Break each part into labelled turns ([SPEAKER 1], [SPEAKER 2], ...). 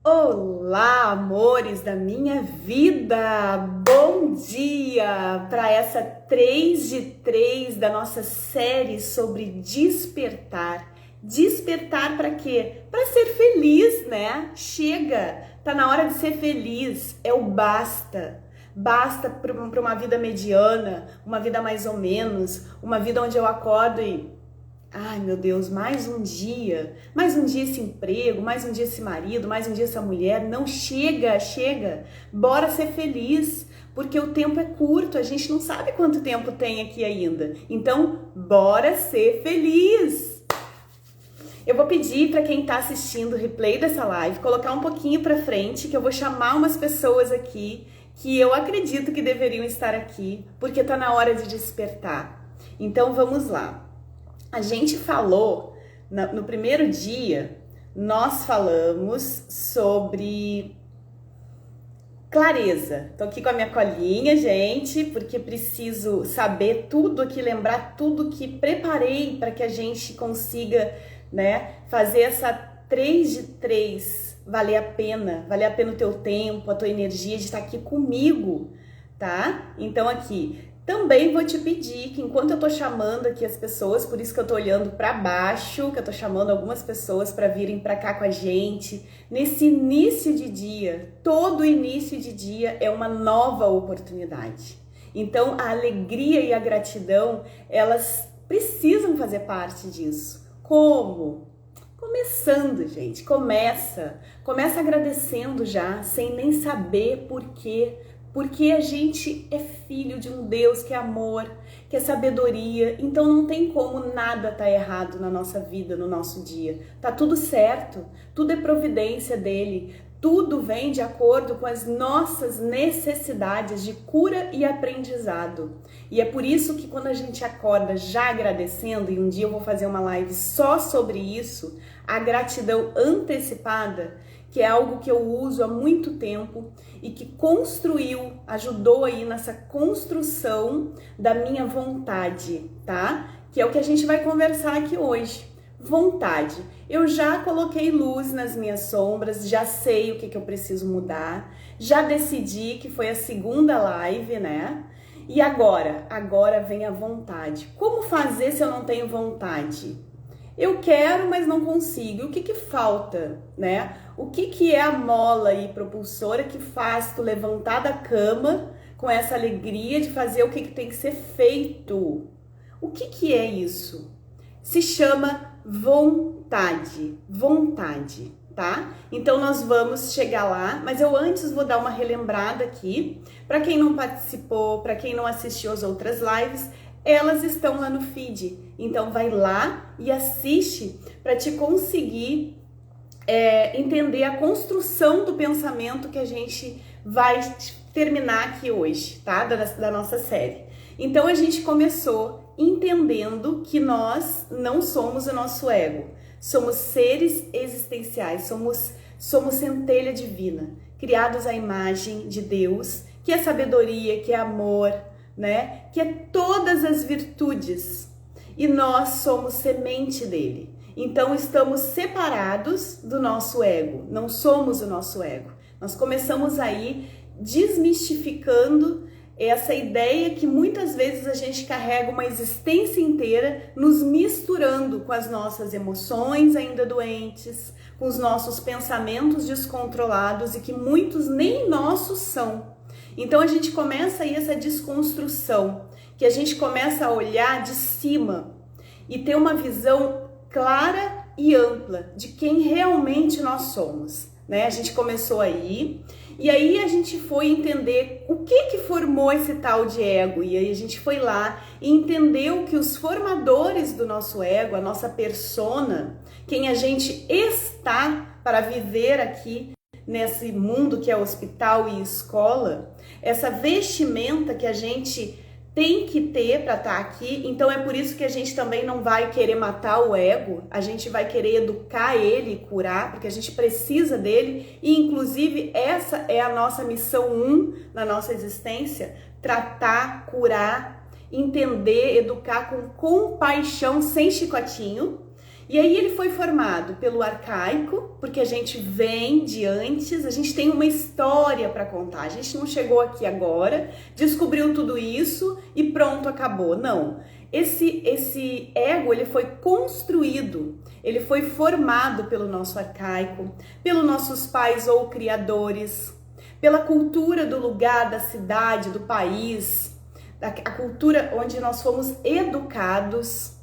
[SPEAKER 1] Olá, amores da minha vida! Bom dia para essa 3 de 3 da nossa série sobre despertar. Despertar para quê? Para ser feliz, né? Chega! Tá na hora de ser feliz, é o basta. Basta para uma vida mediana, uma vida mais ou menos, uma vida onde eu acordo e ai, meu Deus, mais um dia esse emprego, mais um dia esse marido, mais um dia essa mulher. Não, chega, bora ser feliz, porque o tempo é curto, a gente não sabe quanto tempo tem aqui ainda. Então, bora ser feliz. Eu vou pedir para quem está assistindo o replay dessa live, colocar um pouquinho para frente, que eu vou chamar umas pessoas aqui, que eu acredito que deveriam estar aqui, porque tá na hora de despertar. Então, vamos lá. A gente falou, no primeiro dia, nós falamos sobre clareza. Tô aqui com a minha colinha, gente, porque preciso saber tudo aqui, lembrar tudo que preparei para que a gente consiga, né, fazer essa 3 de 3 valer a pena o teu tempo, a tua energia de estar aqui comigo, tá? Então aqui, também vou te pedir que enquanto eu tô chamando aqui as pessoas, por isso que eu tô olhando para baixo, que eu tô chamando algumas pessoas para virem para cá com a gente, nesse início de dia, todo início de dia é uma nova oportunidade. Então a alegria e a gratidão, elas precisam fazer parte disso. Como? Começando, gente, começa agradecendo já, sem nem saber por quê. Porque a gente é filho de um Deus que é amor, que é sabedoria, então não tem como nada tá errado na nossa vida, no nosso dia. Tá tudo certo, tudo é providência dele, tudo vem de acordo com as nossas necessidades de cura e aprendizado. E é por isso que quando a gente acorda já agradecendo, e um dia eu vou fazer uma live só sobre isso, a gratidão antecipada, que é algo que eu uso há muito tempo e que ajudou aí nessa construção da minha vontade, tá? Que é o que a gente vai conversar aqui hoje. Vontade. Eu já coloquei luz nas minhas sombras, já sei o que eu preciso mudar, já decidi que foi a segunda live, né? E agora vem a vontade. Como fazer se eu não tenho vontade? Eu quero, mas não consigo. O que falta, né? O que é a mola aí propulsora que faz tu levantar da cama com essa alegria de fazer o que tem que ser feito? O que é isso? Se chama vontade, tá? Então nós vamos chegar lá, mas eu antes vou dar uma relembrada aqui. Para quem não participou, para quem não assistiu as outras lives, elas estão lá no feed. Então vai lá e assiste para te conseguir entender a construção do pensamento que a gente vai terminar aqui hoje, tá? Da nossa série. Então a gente começou entendendo que nós não somos o nosso ego. Somos seres existenciais, somos centelha divina, criados à imagem de Deus, que é sabedoria, que é amor, né? Que é todas as virtudes. E nós somos semente dele. Então estamos separados do nosso ego, não somos o nosso ego. Nós começamos aí desmistificando essa ideia que muitas vezes a gente carrega uma existência inteira nos misturando com as nossas emoções ainda doentes, com os nossos pensamentos descontrolados e que muitos nem nossos são. Então a gente começa aí essa desconstrução, que a gente começa a olhar de cima e ter uma visão clara e ampla de quem realmente nós somos, né? A gente começou aí, e aí a gente foi entender o que formou esse tal de ego, e aí a gente foi lá e entendeu que os formadores do nosso ego, a nossa persona, quem a gente está para viver aqui nesse mundo que é hospital e escola, essa vestimenta que a gente tem que ter para estar aqui. Então é por isso que a gente também não vai querer matar o ego, a gente vai querer educar ele e curar, porque a gente precisa dele, e inclusive essa é a nossa missão 1 na nossa existência: tratar, curar, entender, educar com compaixão, sem chicotinho. E aí ele foi formado pelo arcaico, porque a gente vem de antes, a gente tem uma história para contar. A gente não chegou aqui agora, descobriu tudo isso e pronto, acabou. Não. Esse ego, ele foi construído, ele foi formado pelo nosso arcaico, pelos nossos pais ou criadores, pela cultura do lugar, da cidade, do país, a cultura onde nós fomos educados,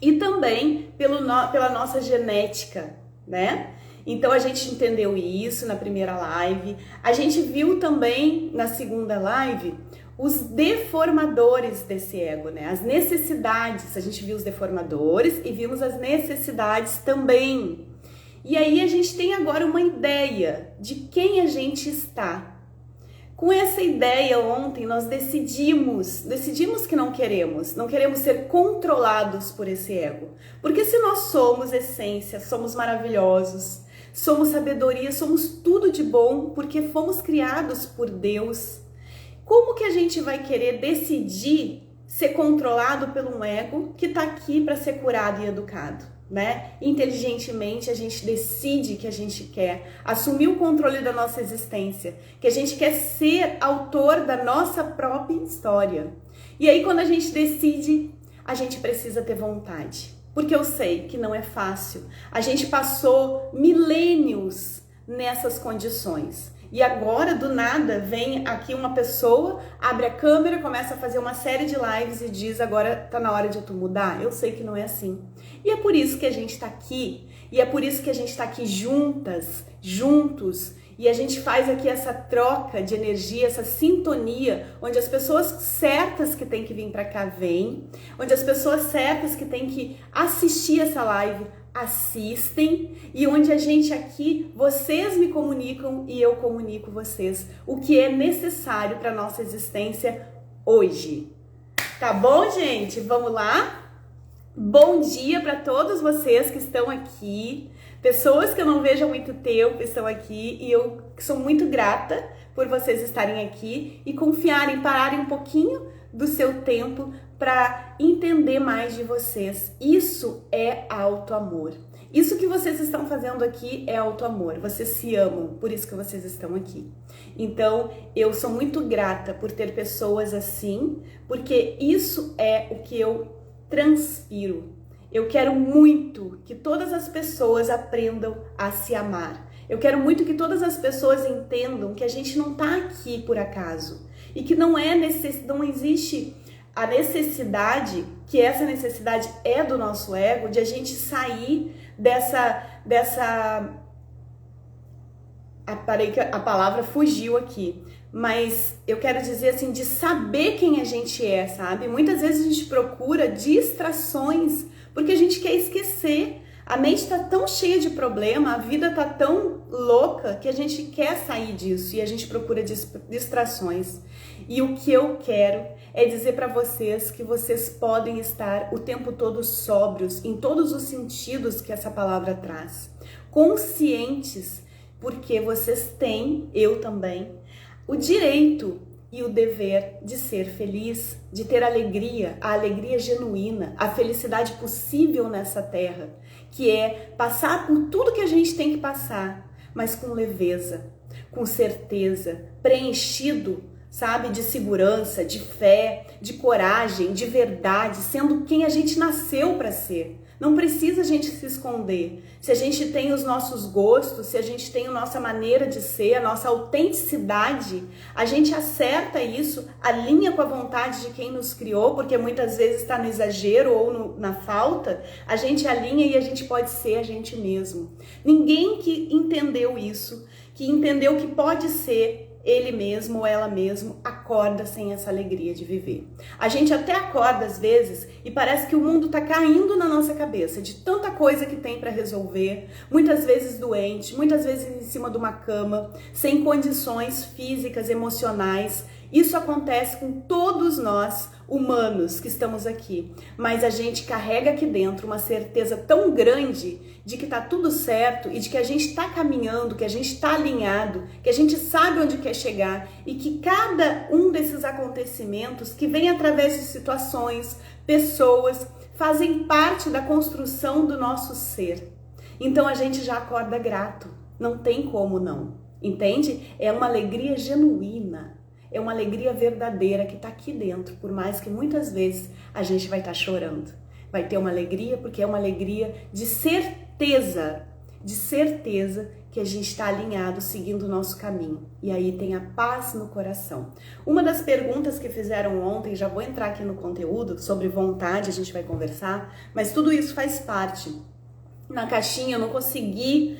[SPEAKER 1] e também pela nossa genética, né? Então a gente entendeu isso na primeira live. A gente viu também na segunda live os deformadores desse ego, né? As necessidades. A gente viu os deformadores e vimos as necessidades também. E aí a gente tem agora uma ideia de quem a gente está. Com essa ideia, ontem nós decidimos que não queremos ser controlados por esse ego. Porque se nós somos essência, somos maravilhosos, somos sabedoria, somos tudo de bom, porque fomos criados por Deus, como que a gente vai querer decidir ser controlado por um ego que está aqui para ser curado e educado? Né? Inteligentemente a gente decide que a gente quer assumir o controle da nossa existência, que a gente quer ser autor da nossa própria história. E aí quando a gente decide, a gente precisa ter vontade, porque eu sei que não é fácil. A gente passou milênios nessas condições. E agora, do nada, vem aqui uma pessoa, abre a câmera, começa a fazer uma série de lives e diz, agora tá na hora de tu mudar. Eu sei que não é assim. E é por isso que a gente tá aqui. E é por isso que a gente tá aqui juntas, juntos. E a gente faz aqui essa troca de energia, essa sintonia, onde as pessoas certas que tem que vir pra cá vêm, onde as pessoas certas que tem que assistir essa live assistem, e onde a gente aqui, vocês me comunicam e eu comunico vocês o que é necessário para nossa existência hoje. Tá bom, gente? Vamos lá? Bom dia para todos vocês que estão aqui, pessoas que eu não vejo há muito tempo estão aqui, e eu sou muito grata por vocês estarem aqui e confiarem, pararem um pouquinho do seu tempo para entender mais de vocês. Isso é auto-amor. Isso que vocês estão fazendo aqui é auto-amor. Vocês se amam, por isso que vocês estão aqui. Então, eu sou muito grata por ter pessoas assim, porque isso é o que eu transpiro. Eu quero muito que todas as pessoas aprendam a se amar. Eu quero muito que todas as pessoas entendam que a gente não está aqui por acaso e que não existe a necessidade, que essa necessidade é do nosso ego, de a gente sair parei que a palavra fugiu aqui, mas eu quero dizer assim, de saber quem a gente é, sabe? Muitas vezes a gente procura distrações, porque a gente quer esquecer. A mente tá tão cheia de problema, a vida tá tão louca que a gente quer sair disso e a gente procura distrações. E o que eu quero é dizer para vocês que vocês podem estar o tempo todo sóbrios, em todos os sentidos que essa palavra traz. Conscientes, porque vocês têm, eu também, o direito e o dever de ser feliz, de ter alegria, a alegria genuína, a felicidade possível nessa terra, que é passar por tudo que a gente tem que passar, mas com leveza, com certeza, preenchido, sabe, de segurança, de fé, de coragem, de verdade, sendo quem a gente nasceu para ser. Não precisa a gente se esconder. Se a gente tem os nossos gostos, se a gente tem a nossa maneira de ser, a nossa autenticidade, a gente acerta isso, alinha com a vontade de quem nos criou, porque muitas vezes está no exagero ou na falta, a gente alinha e a gente pode ser a gente mesmo. Ninguém que entendeu isso, que entendeu que pode ser ele mesmo ou ela mesmo, acorda sem essa alegria de viver. A gente até acorda às vezes e parece que o mundo tá caindo na nossa cabeça de tanta coisa que tem para resolver, muitas vezes doente, muitas vezes em cima de uma cama, sem condições físicas, emocionais. Isso acontece com todos nós, humanos, que estamos aqui. Mas a gente carrega aqui dentro uma certeza tão grande de que tá tudo certo e de que a gente tá caminhando, que a gente tá alinhado, que a gente sabe onde quer chegar e que cada um desses acontecimentos que vem através de situações, pessoas, fazem parte da construção do nosso ser. Então a gente já acorda grato, não tem como não, entende? É uma alegria genuína, é uma alegria verdadeira que está aqui dentro, por mais que muitas vezes a gente vai estar chorando. Vai ter uma alegria porque é uma alegria de certeza que a gente está alinhado, seguindo o nosso caminho. E aí tem a paz no coração. Uma das perguntas que fizeram ontem, já vou entrar aqui no conteúdo, sobre vontade, a gente vai conversar, mas tudo isso faz parte. Na caixinha eu não consegui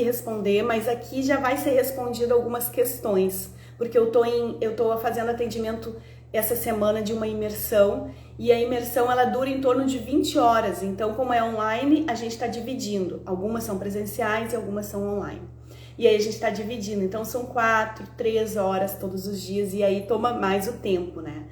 [SPEAKER 1] responder, mas aqui já vai ser respondido algumas questões, porque eu tô fazendo atendimento essa semana de uma imersão, e a imersão ela dura em torno de 20 horas, então como é online, a gente está dividindo, algumas são presenciais e algumas são online. E aí a gente está dividindo, então são 4, 3 horas todos os dias, e aí toma mais o tempo, né?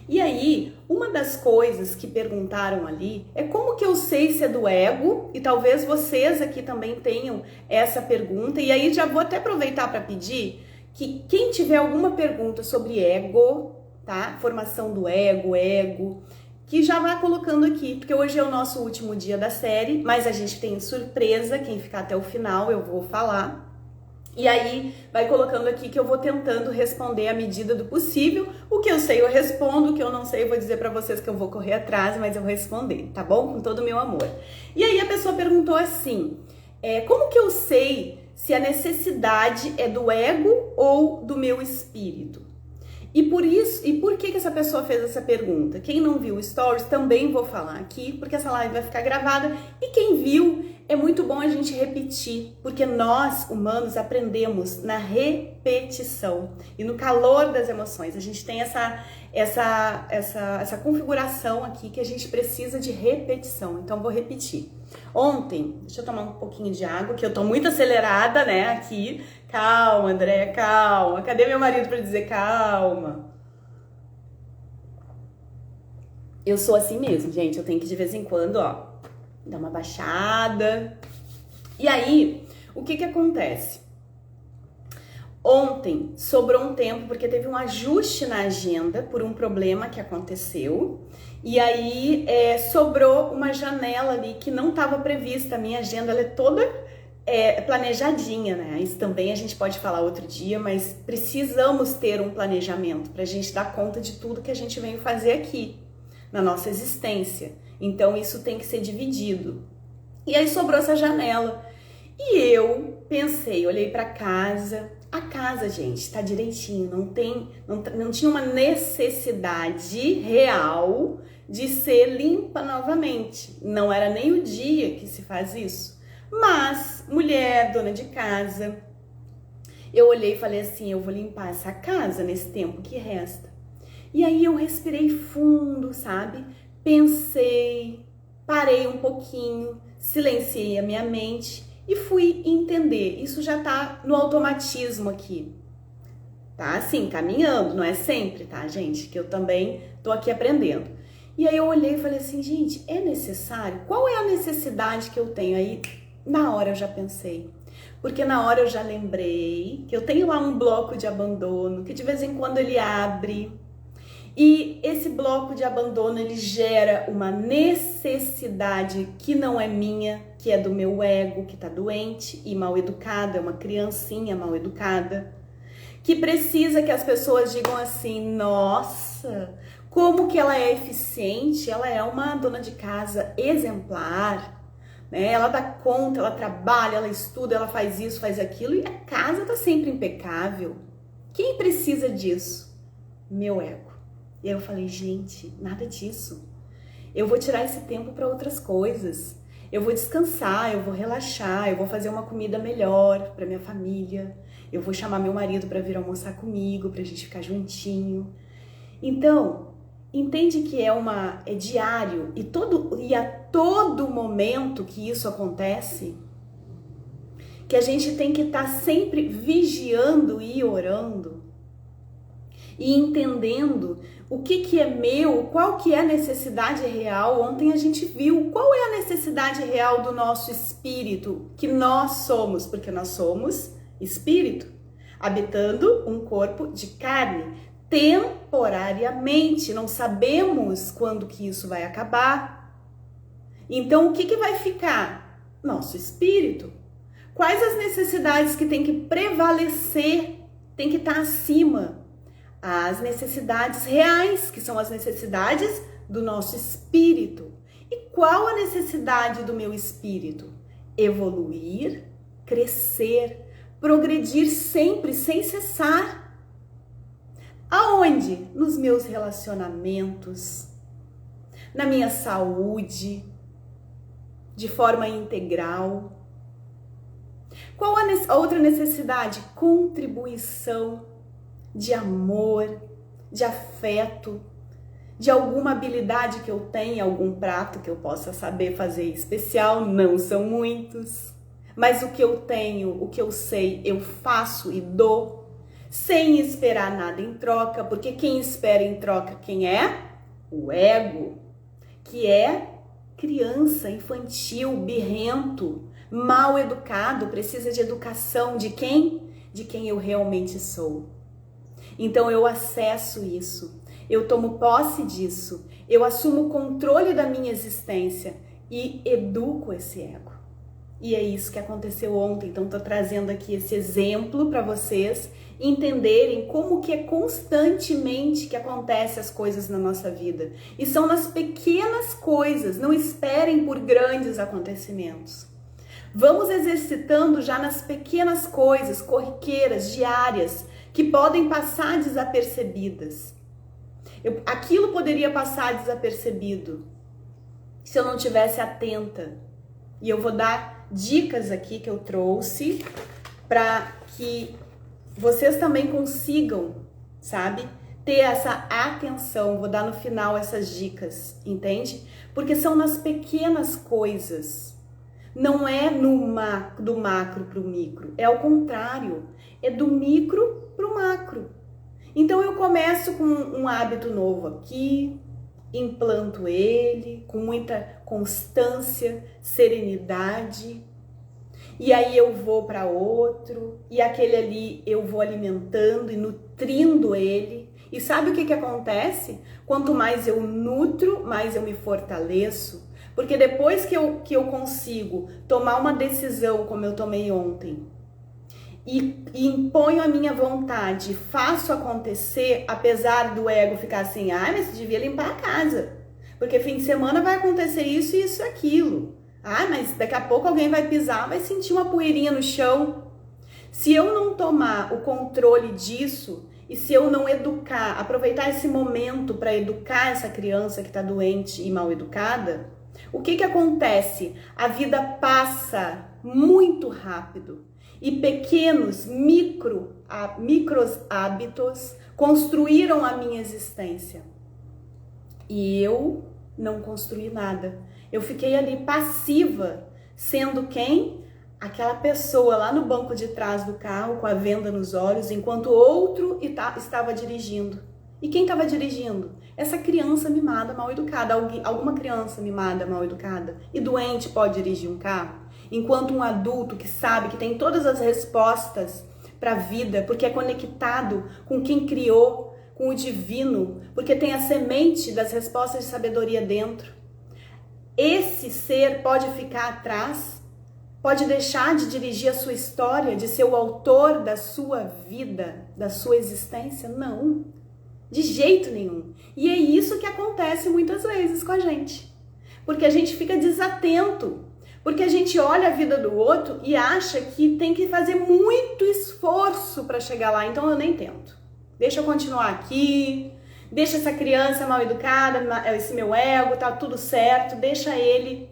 [SPEAKER 1] E aí, uma das coisas que perguntaram ali é como que eu sei se é do ego, e talvez vocês aqui também tenham essa pergunta, e aí já vou até aproveitar para pedir que quem tiver alguma pergunta sobre ego, tá? Formação do ego, que já vá colocando aqui, porque hoje é o nosso último dia da série, mas a gente tem surpresa, quem ficar até o final eu vou falar. E aí vai colocando aqui que eu vou tentando responder à medida do possível. O que eu sei eu respondo, o que eu não sei eu vou dizer pra vocês que eu vou correr atrás, mas eu vou responder, tá bom? Com todo o meu amor. E aí a pessoa perguntou assim, como que eu sei se a necessidade é do ego ou do meu espírito? E por que essa pessoa fez essa pergunta? Quem não viu o Stories, também vou falar aqui, porque essa live vai ficar gravada. E quem viu, é muito bom a gente repetir, porque nós, humanos, aprendemos na repetição e no calor das emoções. A gente tem essa configuração aqui que a gente precisa de repetição. Então, vou repetir. Ontem, deixa eu tomar um pouquinho de água, que eu tô muito acelerada, né, aqui. Calma, Andréia, calma. Cadê meu marido para dizer calma? Eu sou assim mesmo, gente. Eu tenho que de vez em quando, ó, dar uma baixada. E aí, o que acontece? Ontem sobrou um tempo porque teve um ajuste na agenda por um problema que aconteceu. E aí sobrou uma janela ali que não estava prevista. A minha agenda ela é toda planejadinha, né? Isso também a gente pode falar outro dia, mas precisamos ter um planejamento para a gente dar conta de tudo que a gente veio fazer aqui na nossa existência. Então isso tem que ser dividido. E aí sobrou essa janela. E eu pensei, olhei para casa. A casa, gente, tá direitinho, não tinha uma necessidade real de ser limpa novamente. Não era nem o dia que se faz isso. Mas, mulher, dona de casa, eu olhei e falei assim, eu vou limpar essa casa nesse tempo que resta. E aí eu respirei fundo, sabe? Pensei, parei um pouquinho, silenciei a minha mente e fui entender. Isso já tá no automatismo aqui. Tá assim, caminhando, não é sempre, tá, gente? Que eu também tô aqui aprendendo. E aí eu olhei e falei assim, gente, é necessário? Qual é a necessidade que eu tenho? Aí, na hora eu já pensei. Porque na hora eu já lembrei que eu tenho lá um bloco de abandono, que de vez em quando ele abre. E esse bloco de abandono, ele gera uma necessidade que não é minha, que é do meu ego, que tá doente e mal educado, é uma criancinha mal educada, que precisa que as pessoas digam assim, nossa, como que ela é eficiente, ela é uma dona de casa exemplar, né? Ela dá conta, ela trabalha, ela estuda, ela faz isso, faz aquilo e a casa tá sempre impecável. Quem precisa disso? Meu ego. E aí eu falei, gente, nada disso. Eu vou tirar esse tempo para outras coisas. Eu vou descansar, eu vou relaxar, eu vou fazer uma comida melhor para minha família. Eu vou chamar meu marido para vir almoçar comigo, pra gente ficar juntinho. Então, entende que é diário e a todo momento que isso acontece, que a gente tem que estar sempre vigiando e orando e entendendo o que é meu, qual que é a necessidade real. Ontem a gente viu qual é a necessidade real do nosso espírito, que nós somos, porque nós somos espírito, habitando um corpo de carne, temporariamente, não sabemos quando que isso vai acabar, Então, o que vai ficar? Nosso espírito. Quais as necessidades que tem que prevalecer, tem que estar acima? As necessidades reais, que são as necessidades do nosso espírito. E qual a necessidade do meu espírito? Evoluir, crescer, progredir sempre, sem cessar. Aonde? Nos meus relacionamentos, na minha saúde, de forma integral. Qual a outra necessidade? Contribuição de amor, de afeto, de alguma habilidade que eu tenha, algum prato que eu possa saber fazer especial, não são muitos, mas o que eu tenho, o que eu sei, eu faço e dou, sem esperar nada em troca, porque quem espera em troca, quem é? O ego, que é criança, infantil, birrento, mal educado, precisa de educação de quem? De quem eu realmente sou. Então eu acesso isso, eu tomo posse disso, eu assumo o controle da minha existência e educo esse ego. E é isso que aconteceu ontem, então estou trazendo aqui esse exemplo para vocês entenderem como que é constantemente que acontecem as coisas na nossa vida. E são nas pequenas coisas, não esperem por grandes acontecimentos. Vamos exercitando já nas pequenas coisas, corriqueiras, diárias, que podem passar desapercebidas. Aquilo poderia passar desapercebido se eu não tivesse atenta. E eu vou dar dicas aqui que eu trouxe para que vocês também consigam, sabe, ter essa atenção. Vou dar no final essas dicas, entende? Porque são nas pequenas coisas. Não é do macro para o micro, é ao contrário, é do micro para o macro. Então eu começo com um hábito novo aqui, implanto ele com muita constância, serenidade, e aí eu vou para outro, e aquele ali eu vou alimentando e nutrindo ele. E sabe o que acontece? Quanto mais eu nutro, mais eu me fortaleço. Porque depois que eu consigo tomar uma decisão como eu tomei ontem e imponho a minha vontade, faço acontecer, apesar do ego ficar assim, mas você devia limpar a casa, porque fim de semana vai acontecer isso, isso e aquilo. Mas daqui a pouco alguém vai pisar, vai sentir uma poeirinha no chão. Se eu não tomar o controle disso e se eu não educar, aproveitar esse momento para educar essa criança que está doente e mal educada, o que acontece? A vida passa muito rápido e pequenos micros hábitos construíram a minha existência. E eu não construí nada. Eu fiquei ali passiva, sendo quem? Aquela pessoa lá no banco de trás do carro com a venda nos olhos, enquanto outro estava dirigindo. E quem estava dirigindo? Essa criança mimada, mal educada. Alguma criança mimada, mal educada e doente pode dirigir um carro? Enquanto um adulto que sabe que tem todas as respostas para a vida, porque é conectado com quem criou, com o divino, porque tem a semente das respostas de sabedoria dentro. Esse ser pode ficar atrás, pode deixar de dirigir a sua história, de ser o autor da sua vida, da sua existência? Não, de jeito nenhum. E é isso que acontece muitas vezes com a gente, porque a gente fica desatento, porque a gente olha a vida do outro e acha que tem que fazer muito esforço para chegar lá, então eu nem tento. Deixa eu continuar aqui, deixa essa criança mal educada, esse meu ego, tá tudo certo, deixa ele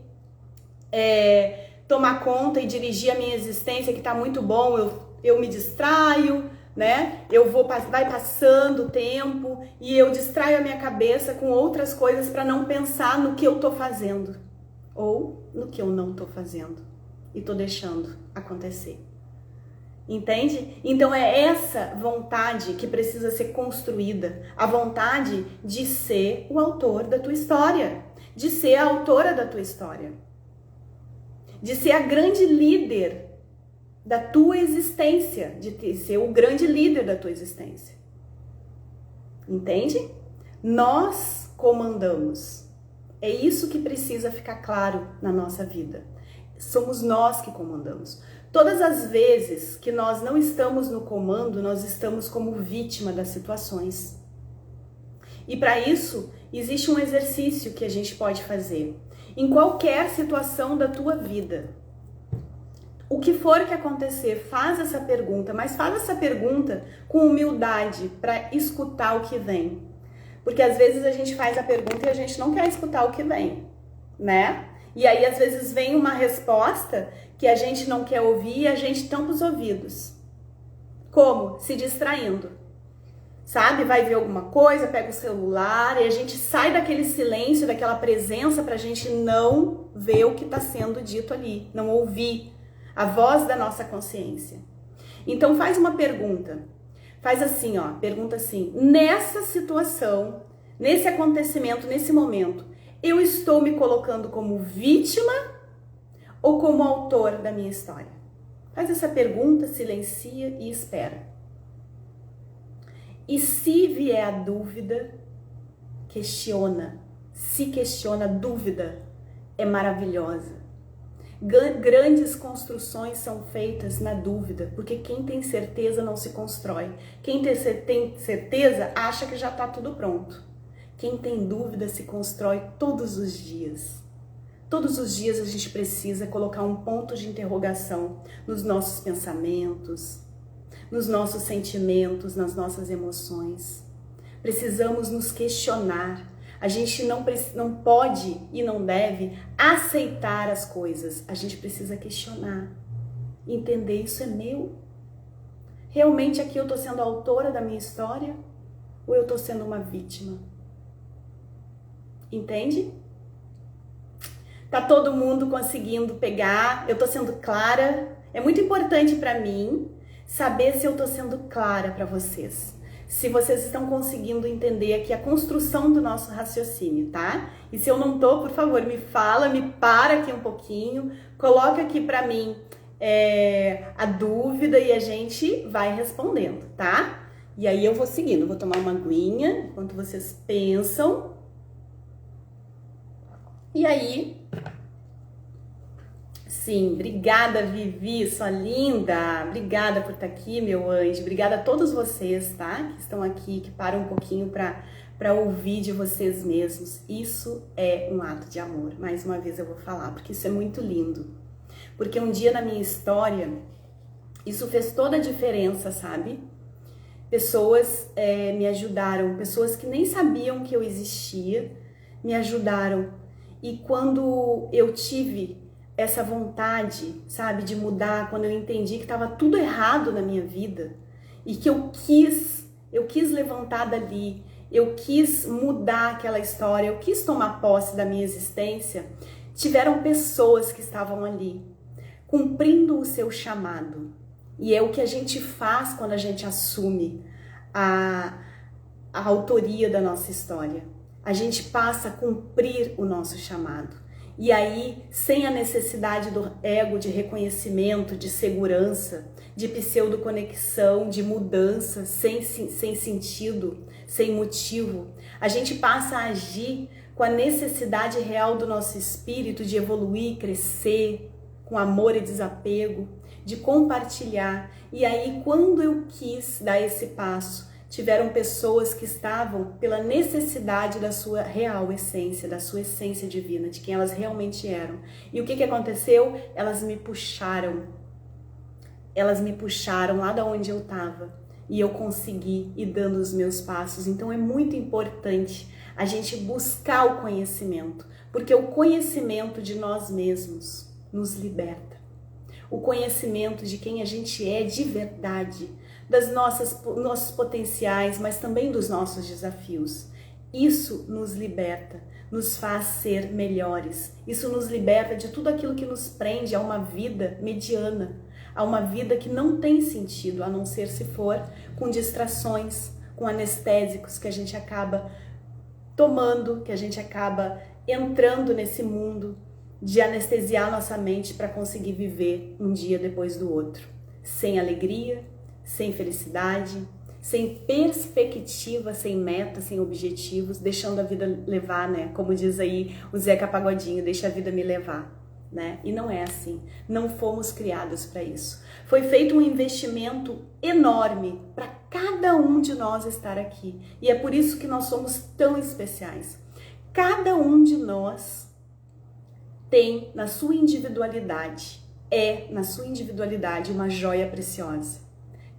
[SPEAKER 1] tomar conta e dirigir a minha existência, que tá muito bom, eu me distraio, né? Vai passando o tempo e eu distraio a minha cabeça com outras coisas para não pensar no que eu tô fazendo ou no que eu não tô fazendo e tô deixando acontecer. Entende? Então é essa vontade que precisa ser construída, a vontade de ser o autor da tua história, de ser a autora da tua história, de ser a grande líder da tua existência, de ser o grande líder da tua existência. Entende? Nós comandamos. É isso que precisa ficar claro na nossa vida. Somos nós que comandamos. Todas as vezes que nós não estamos no comando, nós estamos como vítima das situações. E para isso, existe um exercício que a gente pode fazer. Em qualquer situação da tua vida, o que for que acontecer, faz essa pergunta, mas faz essa pergunta com humildade para escutar o que vem. Porque às vezes a gente faz a pergunta e a gente não quer escutar o que vem, né? E aí às vezes vem uma resposta que a gente não quer ouvir e a gente tampa os ouvidos. Como? Se distraindo. Sabe? Vai ver alguma coisa, pega o celular e a gente sai daquele silêncio, daquela presença pra gente não ver o que está sendo dito ali, não ouvir a voz da nossa consciência. Então faz uma pergunta. Faz assim, ó, pergunta assim: nessa situação, nesse acontecimento, nesse momento, eu estou me colocando como vítima ou como autor da minha história? Faz essa pergunta, silencia e espera. E se vier a dúvida, questiona. Se questiona, dúvida é maravilhosa. Grandes construções são feitas na dúvida, porque quem tem certeza não se constrói. Quem tem certeza acha que já está tudo pronto. Quem tem dúvida se constrói todos os dias. Todos os dias a gente precisa colocar um ponto de interrogação nos nossos pensamentos, nos nossos sentimentos, nas nossas emoções. Precisamos nos questionar. A gente não pode e não deve aceitar as coisas. A gente precisa questionar. Entender, isso é meu? Realmente aqui eu estou sendo a autora da minha história? Ou eu estou sendo uma vítima? Entende? Tá todo mundo conseguindo pegar? Eu tô sendo clara? É muito importante para mim saber se eu tô sendo clara para vocês. Se vocês estão conseguindo entender aqui a construção do nosso raciocínio, tá? E se eu não tô, por favor, me fala, me para aqui um pouquinho, coloca aqui para mim a dúvida e a gente vai respondendo, tá? E aí eu vou seguindo, vou tomar uma aguinha enquanto vocês pensam. E aí, sim, obrigada Vivi, sua linda, obrigada por estar aqui, meu anjo, obrigada a todos vocês, tá? Que estão aqui, que param um pouquinho para ouvir de vocês mesmos. Isso é um ato de amor, mais uma vez eu vou falar, porque isso é muito lindo. Porque um dia na minha história, isso fez toda a diferença, sabe? Pessoas me ajudaram, pessoas que nem sabiam que eu existia, me ajudaram. E quando eu tive essa vontade, sabe, de mudar, quando eu entendi que estava tudo errado na minha vida e que eu quis levantar dali, eu quis mudar aquela história, eu quis tomar posse da minha existência, tiveram pessoas que estavam ali, cumprindo o seu chamado. E é o que a gente faz quando a gente assume a autoria da nossa história. A gente passa a cumprir o nosso chamado. E aí, sem a necessidade do ego, de reconhecimento, de segurança, de pseudo-conexão, de mudança, sem sentido, sem motivo, a gente passa a agir com a necessidade real do nosso espírito de evoluir, crescer, com amor e desapego, de compartilhar. E aí, quando eu quis dar esse passo, tiveram pessoas que estavam pela necessidade da sua real essência, da sua essência divina, de quem elas realmente eram. E o que aconteceu? Elas me puxaram lá da onde eu estava e eu consegui ir dando os meus passos. Então é muito importante a gente buscar o conhecimento, porque o conhecimento de nós mesmos nos liberta. O conhecimento de quem a gente é de verdade, das nossos potenciais, mas também dos nossos desafios. Isso nos liberta, nos faz ser melhores. Isso nos liberta de tudo aquilo que nos prende a uma vida mediana, a uma vida que não tem sentido, a não ser se for com distrações, com anestésicos que a gente acaba tomando, que a gente acaba entrando nesse mundo de anestesiar nossa mente para conseguir viver um dia depois do outro, sem alegria, sem felicidade, sem perspectiva, sem meta, sem objetivos, deixando a vida levar, né? Como diz aí o Zeca Pagodinho, deixa a vida me levar, né? E não é assim. Não fomos criados para isso. Foi feito um investimento enorme para cada um de nós estar aqui. E é por isso que nós somos tão especiais. Cada um de nós tem na sua individualidade, na sua individualidade uma joia preciosa.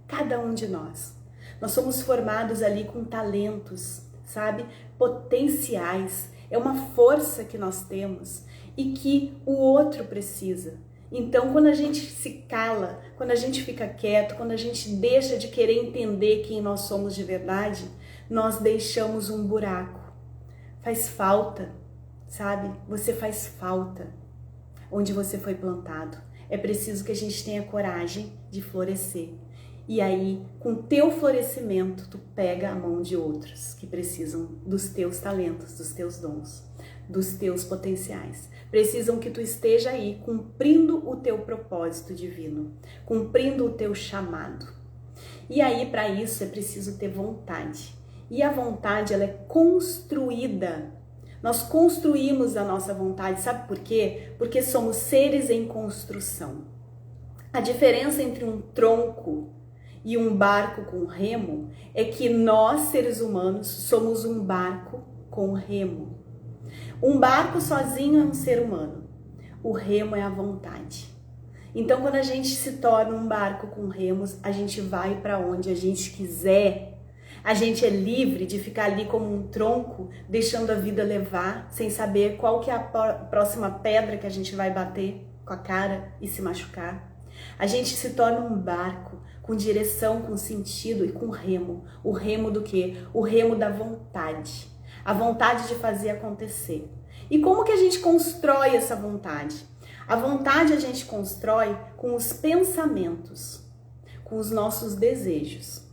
[SPEAKER 1] Cada um de nós. Nós somos formados ali com talentos, sabe? Potenciais. É uma força que nós temos e que o outro precisa. Então, quando a gente se cala, quando a gente fica quieto, quando a gente deixa de querer entender quem nós somos de verdade, nós deixamos um buraco. Faz falta, sabe? Você faz falta onde você foi plantado. É preciso que a gente tenha coragem de florescer. E aí, com o teu florescimento, tu pega a mão de outros que precisam dos teus talentos, dos teus dons, dos teus potenciais. Precisam que tu esteja aí cumprindo o teu propósito divino, cumprindo o teu chamado. E aí, para isso, é preciso ter vontade. E a vontade, ela é construída. Nós construímos a nossa vontade, sabe por quê? Porque somos seres em construção. A diferença entre um tronco e um barco com remo é que nós, seres humanos, somos um barco com remo. Um barco sozinho é um ser humano. O remo é a vontade. Então, quando a gente se torna um barco com remos, a gente vai para onde a gente quiser. A gente é livre de ficar ali como um tronco, deixando a vida levar, sem saber qual que é a próxima pedra que a gente vai bater com a cara e se machucar. A gente se torna um barco com direção, com sentido e com remo. O remo do quê? O remo da vontade. A vontade de fazer acontecer. E como que a gente constrói essa vontade? A vontade a gente constrói com os pensamentos, com os nossos desejos.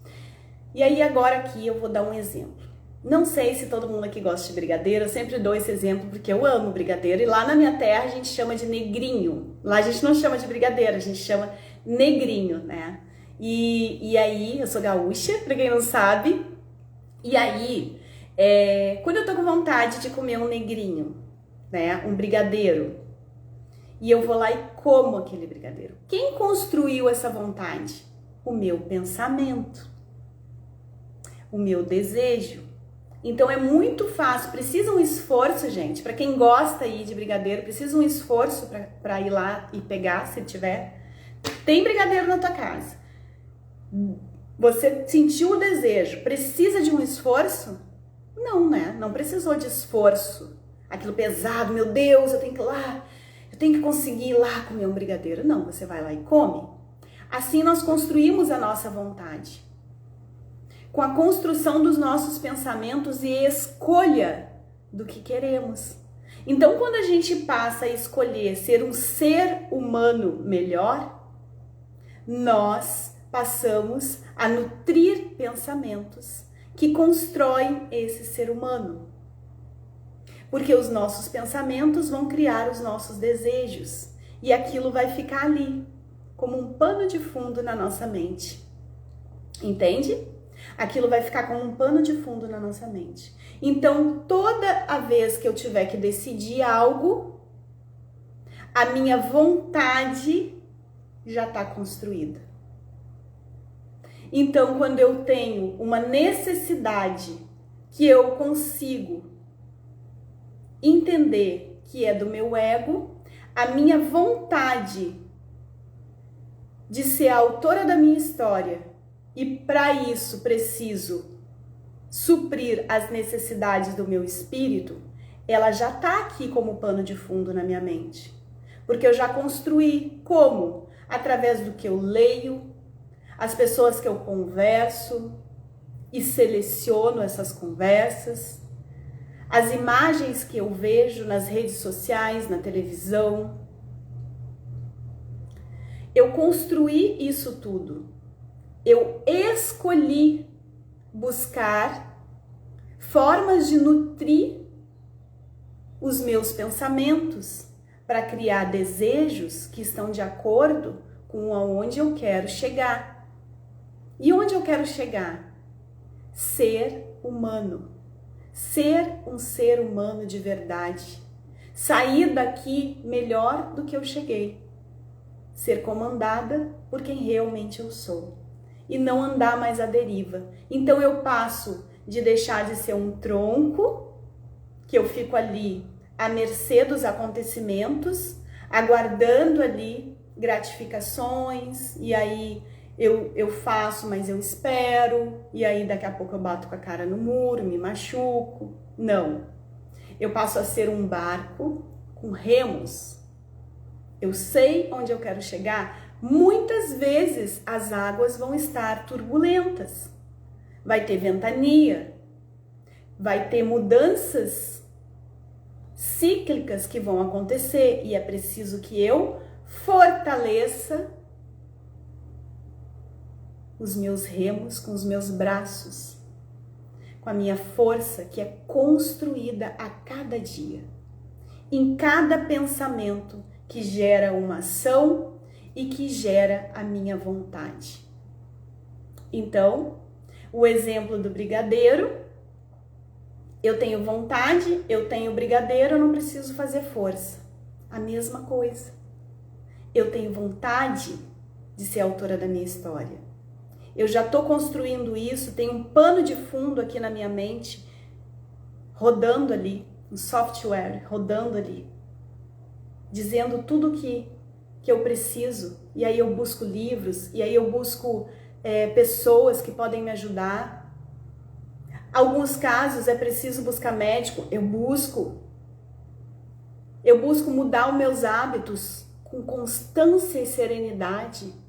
[SPEAKER 1] E aí agora aqui eu vou dar um exemplo. Não sei se todo mundo aqui gosta de brigadeiro, eu sempre dou esse exemplo porque eu amo brigadeiro. E lá na minha terra a gente chama de negrinho. Lá a gente não chama de brigadeiro, a gente chama negrinho, né? E aí, eu sou gaúcha, pra quem não sabe. E aí, quando eu tô com vontade de comer um negrinho, né? Um brigadeiro, e eu vou lá e como aquele brigadeiro. Quem construiu essa vontade? O meu pensamento, o meu desejo. Então é muito fácil, precisa um esforço, gente. Para quem gosta aí de brigadeiro, precisa um esforço para ir lá e pegar, se tiver. Tem brigadeiro na tua casa. Você sentiu o desejo, precisa de um esforço? Não, né? Não precisou de esforço. Aquilo pesado, meu Deus, eu tenho que ir lá, eu tenho que conseguir ir lá comer um brigadeiro. Não, você vai lá e come. Assim nós construímos a nossa vontade. Com a construção dos nossos pensamentos e escolha do que queremos. Então, quando a gente passa a escolher ser um ser humano melhor, nós passamos a nutrir pensamentos que constroem esse ser humano. Porque os nossos pensamentos vão criar os nossos desejos e aquilo vai ficar ali, como um pano de fundo na nossa mente. Entende? Aquilo vai ficar como um pano de fundo na nossa mente. Então, toda a vez que eu tiver que decidir algo, a minha vontade já está construída. Então, quando eu tenho uma necessidade que eu consigo entender que é do meu ego, a minha vontade de ser a autora da minha história, e para isso preciso suprir as necessidades do meu espírito, ela já está aqui como pano de fundo na minha mente. Porque eu já construí como? Através do que eu leio, as pessoas que eu converso e seleciono essas conversas, as imagens que eu vejo nas redes sociais, na televisão. Eu construí isso tudo. Eu escolhi buscar formas de nutrir os meus pensamentos para criar desejos que estão de acordo com aonde eu quero chegar. E onde eu quero chegar? ser humano. Ser um ser humano de verdade. Sair daqui melhor do que eu cheguei. Ser comandada por quem realmente eu sou. E não andar mais à deriva. Então eu passo de deixar de ser um tronco, que eu fico ali à mercê dos acontecimentos, aguardando ali gratificações, e aí eu faço, mas eu espero, e aí daqui a pouco eu bato com a cara no muro, me machuco. Não. Eu passo a ser um barco com remos. Eu sei onde eu quero chegar. Muitas vezes as águas vão estar turbulentas. Vai ter ventania. Vai ter mudanças cíclicas que vão acontecer. E é preciso que eu fortaleça os meus remos com os meus braços, com a minha força que é construída a cada dia, em cada pensamento que gera uma ação e que gera a minha vontade. Então, o exemplo do brigadeiro, eu tenho vontade, eu tenho brigadeiro, eu não preciso fazer força. A mesma coisa. Eu tenho vontade de ser autora da minha história. Eu já estou construindo isso, tem um pano de fundo aqui na minha mente, rodando ali, um software rodando ali, dizendo tudo que eu preciso. E aí eu busco livros, e aí eu busco pessoas que podem me ajudar. Alguns casos é preciso buscar médico, eu busco mudar os meus hábitos com constância e serenidade,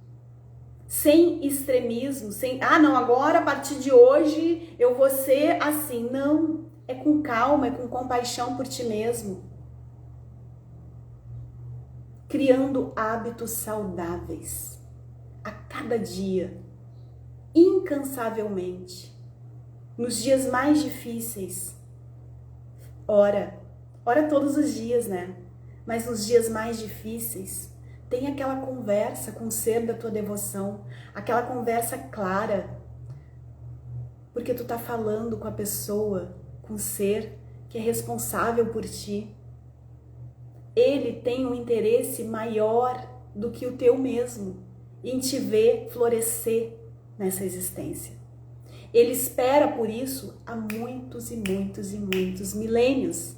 [SPEAKER 1] sem extremismo, sem, não, agora a partir de hoje eu vou ser assim. Não, é com calma, é com compaixão por ti mesmo. Criando hábitos saudáveis a cada dia, incansavelmente, nos dias mais difíceis. Ora todos os dias, né? Mas nos dias mais difíceis, tem aquela conversa com o ser da tua devoção, aquela conversa clara, porque tu tá falando com a pessoa, com o ser que é responsável por ti. Ele tem um interesse maior do que o teu mesmo em te ver florescer nessa existência. Ele espera por isso há muitos e muitos e muitos milênios.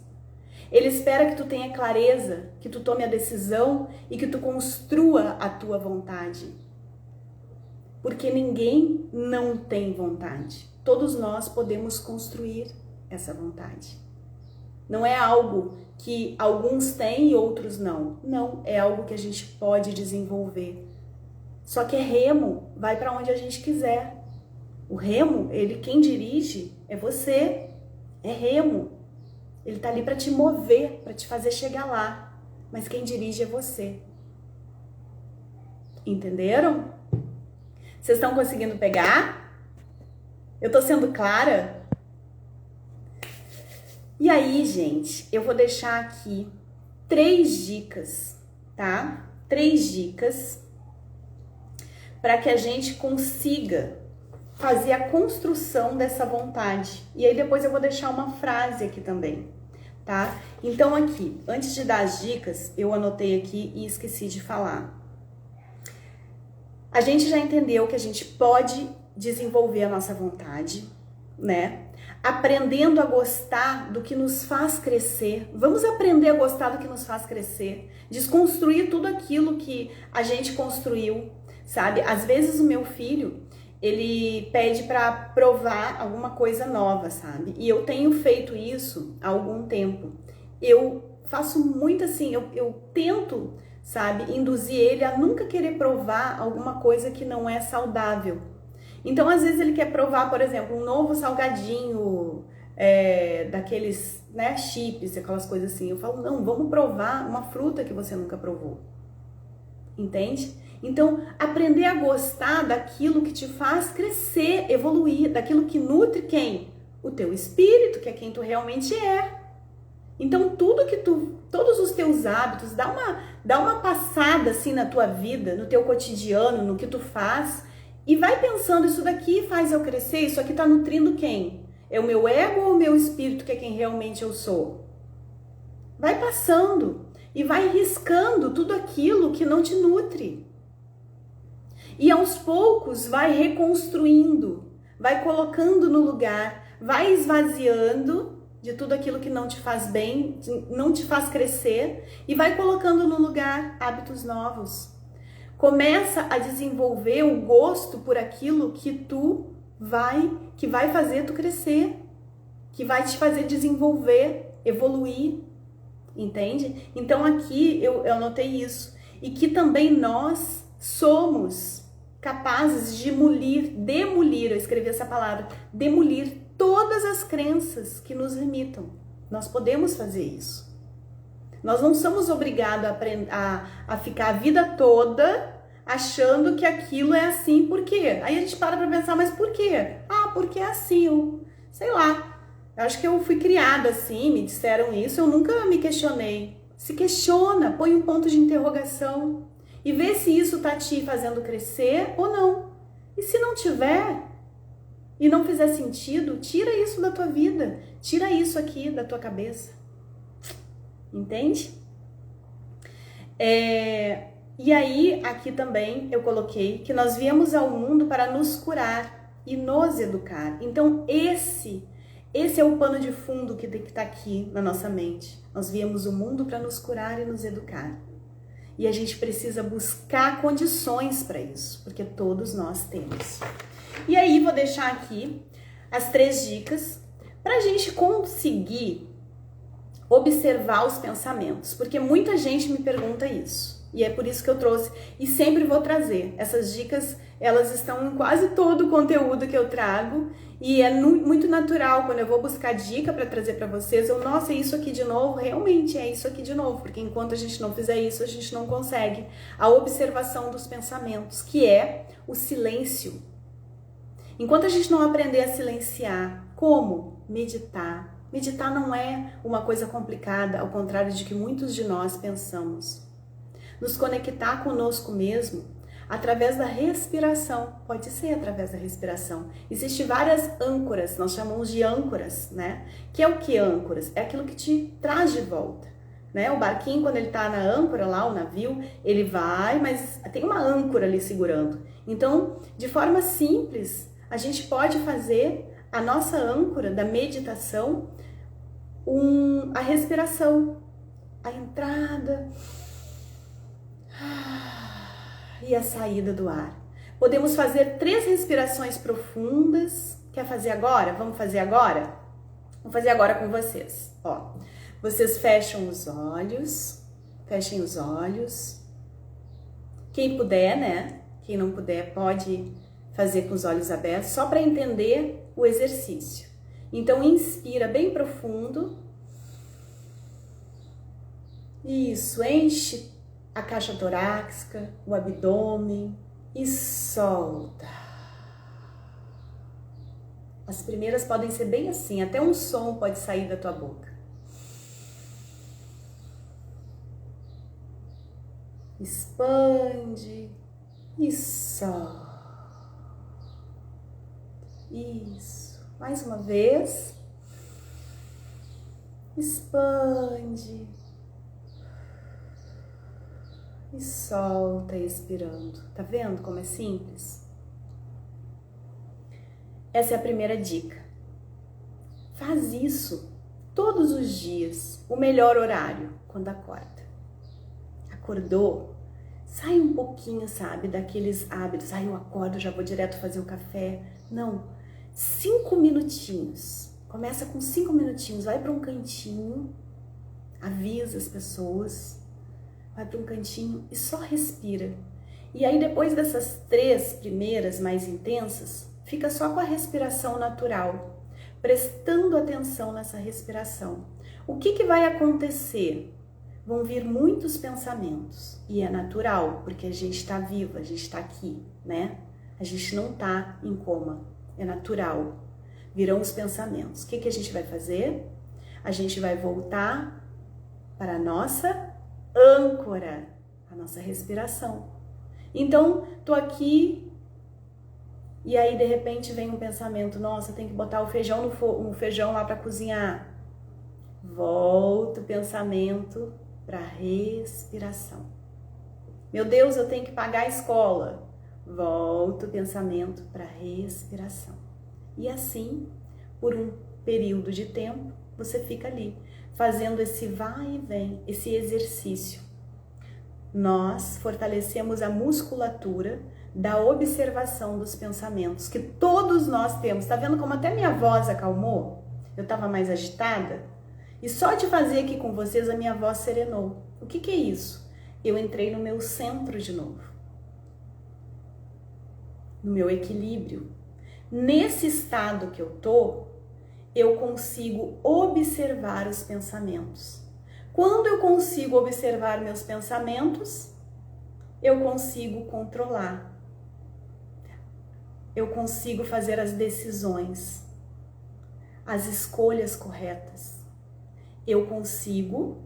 [SPEAKER 1] Ele espera que tu tenha clareza, que tu tome a decisão e que tu construa a tua vontade. Porque ninguém não tem vontade. Todos nós podemos construir essa vontade. Não é algo que alguns têm e outros não. Não, é algo que a gente pode desenvolver. Só que é remo, vai para onde a gente quiser. O remo, quem dirige é você. É remo. Ele tá ali para te mover, para te fazer chegar lá. Mas quem dirige é você. Entenderam? Vocês estão conseguindo pegar? Eu tô sendo clara? E aí, gente, eu vou deixar aqui 3 dicas, tá? 3 dicas para que a gente consiga fazer a construção dessa vontade. E aí depois eu vou deixar uma frase aqui também, tá? Então aqui, antes de dar as dicas, eu anotei aqui e esqueci de falar. A gente já entendeu que a gente pode desenvolver a nossa vontade, né? Aprendendo a gostar do que nos faz crescer. Vamos aprender a gostar do que nos faz crescer. Desconstruir tudo aquilo que a gente construiu, sabe? Às vezes o meu filho, ele pede para provar alguma coisa nova, sabe? E eu tenho feito isso há algum tempo. Eu faço muito assim, eu tento, sabe, induzir ele a nunca querer provar alguma coisa que não é saudável. Então, às vezes ele quer provar, por exemplo, um novo salgadinho, daqueles, né, chips, aquelas coisas assim. Eu falo, não, vamos provar uma fruta que você nunca provou. Entende? Então, aprender a gostar daquilo que te faz crescer, evoluir, daquilo que nutre quem? O teu espírito, que é quem tu realmente é. Então, todos os teus hábitos, dá uma passada assim na tua vida, no teu cotidiano, no que tu faz, E vai pensando, isso daqui faz eu crescer, isso aqui tá nutrindo quem? É o meu ego ou o meu espírito que é quem realmente eu sou? Vai passando e vai riscando tudo aquilo que não te nutre. E aos poucos vai reconstruindo, vai colocando no lugar, vai esvaziando de tudo aquilo que não te faz bem, não te faz crescer, e vai colocando no lugar hábitos novos. Começa a desenvolver o gosto por aquilo que vai fazer tu crescer, que vai te fazer desenvolver, evoluir, entende? Então aqui eu notei isso, e que também nós somos capazes de demolir, eu escrevi essa palavra, demolir todas as crenças que nos limitam. Nós podemos fazer isso. Nós não somos obrigados a ficar a vida toda achando que aquilo é assim, por quê? Aí a gente para pra pensar, mas por quê? Ah, porque é assim, sei lá. Eu acho que eu fui criada assim, me disseram isso, eu nunca me questionei. Se questiona, põe um ponto de interrogação e vê se isso tá te fazendo crescer ou não. E se não tiver e não fizer sentido, tira isso da tua vida, tira isso aqui da tua cabeça. Entende? E aí, aqui também eu coloquei que nós viemos ao mundo para nos curar e nos educar. Então, esse é o pano de fundo que está aqui na nossa mente. Nós viemos ao mundo para nos curar e nos educar. E a gente precisa buscar condições para isso, porque todos nós temos. E aí, vou deixar aqui as 3 dicas para a gente conseguir observar os pensamentos, porque muita gente me pergunta isso. E é por isso que eu trouxe e sempre vou trazer. Essas dicas, elas estão em quase todo o conteúdo que eu trago e é muito natural quando eu vou buscar dica para trazer para vocês, nossa, é isso aqui de novo? Realmente é isso aqui de novo, porque enquanto a gente não fizer isso, a gente não consegue a observação dos pensamentos, que é o silêncio. Enquanto a gente não aprender a silenciar, como? Meditar. Meditar não é uma coisa complicada, ao contrário de que muitos de nós pensamos. Nos conectar conosco mesmo através da respiração, pode ser através da respiração. Existem várias âncoras, nós chamamos de âncoras, né? Que é o que âncoras? É aquilo que te traz de volta, né? O barquinho, quando ele tá na âncora lá, o navio, ele vai, mas tem uma âncora ali segurando. Então, de forma simples, a gente pode fazer a nossa âncora da meditação, a respiração, a entrada e a saída do ar. Podemos fazer 3 respirações profundas. Quer fazer agora? Vamos fazer agora? Vou fazer agora com vocês. Ó, vocês fechem os olhos. Quem puder, né? Quem não puder pode fazer com os olhos abertos, só para entender o exercício. Então, inspira bem profundo. Isso, enche a caixa torácica, o abdômen e solta. As primeiras podem ser bem assim, até um som pode sair da tua boca. Expande e solta. Isso. Mais uma vez. Expande. E solta expirando. Tá vendo como é simples? Essa é a primeira dica. Faz isso todos os dias. O melhor horário, quando acorda. Acordou? Sai um pouquinho, sabe, daqueles hábitos. Eu acordo, já vou direto fazer o café. Não. 5 minutinhos. Começa com 5 minutinhos. Vai para um cantinho. Avisa as pessoas. Vai para um cantinho e só respira. E aí depois dessas 3 primeiras mais intensas, fica só com a respiração natural, prestando atenção nessa respiração. O que vai acontecer? Vão vir muitos pensamentos e é natural, porque a gente está viva, a gente está aqui, né? A gente não está em coma, é natural. Virão os pensamentos. O que a gente vai fazer? A gente vai voltar para a nossa âncora, a nossa respiração. Então, tô aqui E aí de repente vem um pensamento, nossa, tem que botar o feijão no feijão lá para cozinhar. Volta o pensamento para respiração. Meu Deus, eu tenho que pagar a escola. Volta o pensamento para respiração. E assim, por um período de tempo, você fica ali, fazendo esse vai e vem, esse exercício. Nós fortalecemos a musculatura da observação dos pensamentos, que todos nós temos. Tá vendo como até minha voz acalmou? Eu estava mais agitada? E só de fazer aqui com vocês, a minha voz serenou. O que é isso? Eu entrei no meu centro de novo. No meu equilíbrio. Nesse estado que eu tô, eu consigo observar os pensamentos. Quando eu consigo observar meus pensamentos, eu consigo controlar. Eu consigo fazer as decisões, as escolhas corretas. Eu consigo,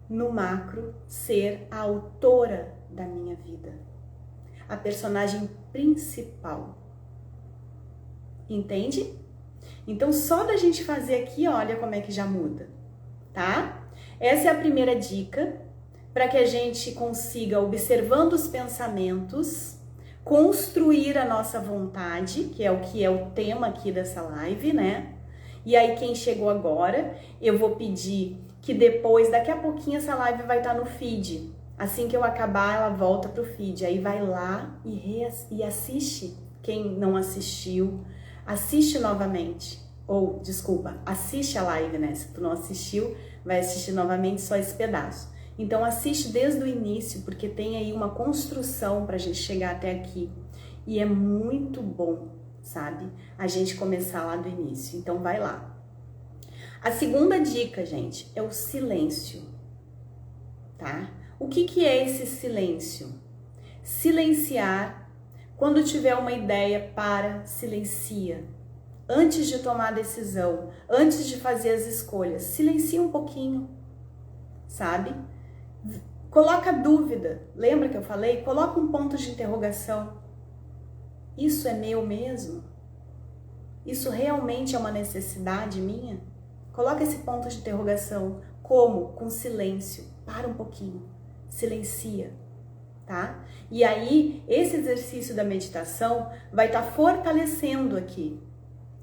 [SPEAKER 1] no macro, ser a autora da minha vida. A personagem principal. Entende? Então, só da gente fazer aqui, olha como é que já muda, tá? Essa é a primeira dica para que a gente consiga, observando os pensamentos, construir a nossa vontade, que é o tema aqui dessa live, né? E aí, quem chegou agora, eu vou pedir que depois, daqui a pouquinho, essa live vai estar no feed. Assim que eu acabar, ela volta pro feed. Aí vai lá e assiste. Quem não assistiu, assiste novamente. Ou, desculpa, assiste a live, né? Se tu não assistiu, vai assistir novamente só esse pedaço. Então, assiste desde o início, porque tem aí uma construção pra gente chegar até aqui. E é muito bom, sabe? A gente começar lá do início. Então, vai lá. A segunda dica, gente, é o silêncio, tá? O que é esse silêncio? Silenciar. Quando tiver uma ideia, silencia. Antes de tomar a decisão, antes de fazer as escolhas, silencia um pouquinho, sabe? Coloca dúvida. Lembra que eu falei? Coloca um ponto de interrogação. Isso é meu mesmo? Isso realmente é uma necessidade minha? Coloca esse ponto de interrogação. Como? Com silêncio. Para um pouquinho. Silencia, tá? E aí, esse exercício da meditação vai estar fortalecendo aqui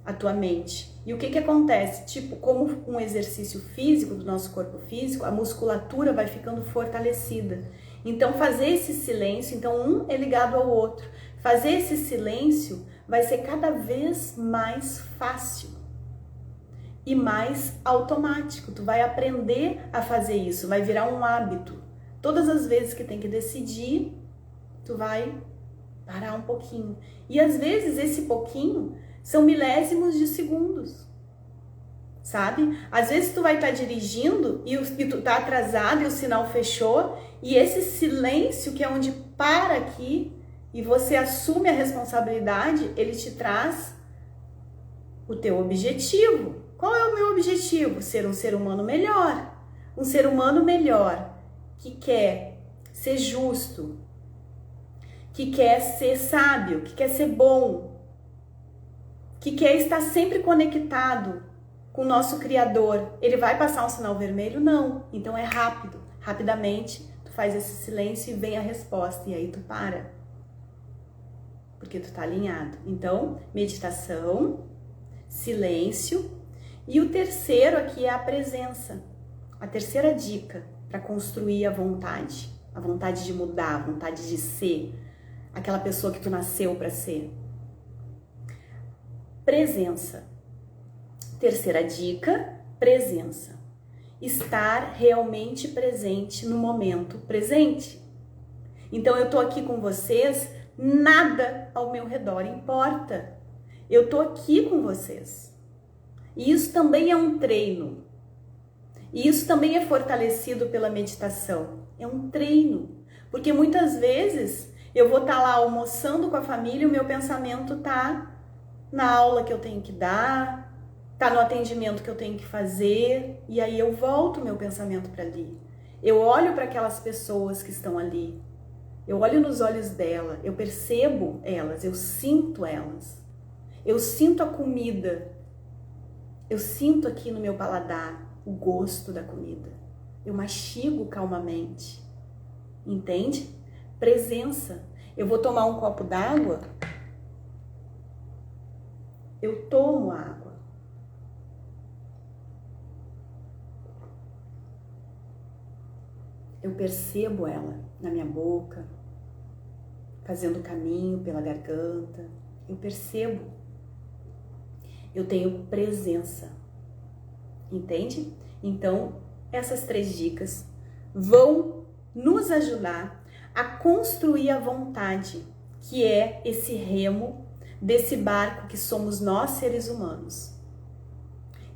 [SPEAKER 1] a tua mente. E o que acontece? Tipo, como um exercício físico do nosso corpo físico, a musculatura vai ficando fortalecida. Então, fazer esse silêncio, então um é ligado ao outro. Fazer esse silêncio vai ser cada vez mais fácil e mais automático. Tu vai aprender a fazer isso, vai virar um hábito. Todas as vezes que tem que decidir, tu vai parar um pouquinho. E às vezes esse pouquinho são milésimos de segundos, sabe? Às vezes tu vai estar dirigindo e tu tá atrasado e o sinal fechou, e esse silêncio que é onde para aqui e você assume a responsabilidade, ele te traz o teu objetivo. Qual é o meu objetivo? Ser um ser humano melhor. Um ser humano melhor que quer ser justo, que quer ser sábio, que quer ser bom, que quer estar sempre conectado com o nosso Criador. Ele vai passar um sinal vermelho? Não. Então é rápido. Rapidamente, tu faz esse silêncio e vem a resposta. E aí tu para. Porque tu tá alinhado. Então, meditação, silêncio. E o terceiro aqui é a presença. A terceira dica para construir a vontade de mudar, a vontade de ser aquela pessoa que tu nasceu para ser. Presença. Terceira dica, presença. Estar realmente presente no momento presente. Então eu tô aqui com vocês, nada ao meu redor importa. Eu tô aqui com vocês. E isso também é um treino. E isso também é fortalecido pela meditação. É um treino. Porque muitas vezes eu vou estar lá almoçando com a família e o meu pensamento tá na aula que eu tenho que dar, tá no atendimento que eu tenho que fazer, e aí eu volto meu pensamento para ali. Eu olho para aquelas pessoas que estão ali. Eu olho nos olhos dela, eu percebo elas, eu sinto elas. Eu sinto a comida. Eu sinto aqui no meu paladar o gosto da comida. Eu mastigo calmamente. Entende? Presença. Eu vou tomar um copo d'água. Eu tomo água. Eu percebo ela na minha boca, fazendo caminho pela garganta. Eu percebo. Eu tenho presença. Entende? Então, essas 3 dicas vão nos ajudar a construir a vontade, que é esse remo desse barco que somos nós, seres humanos.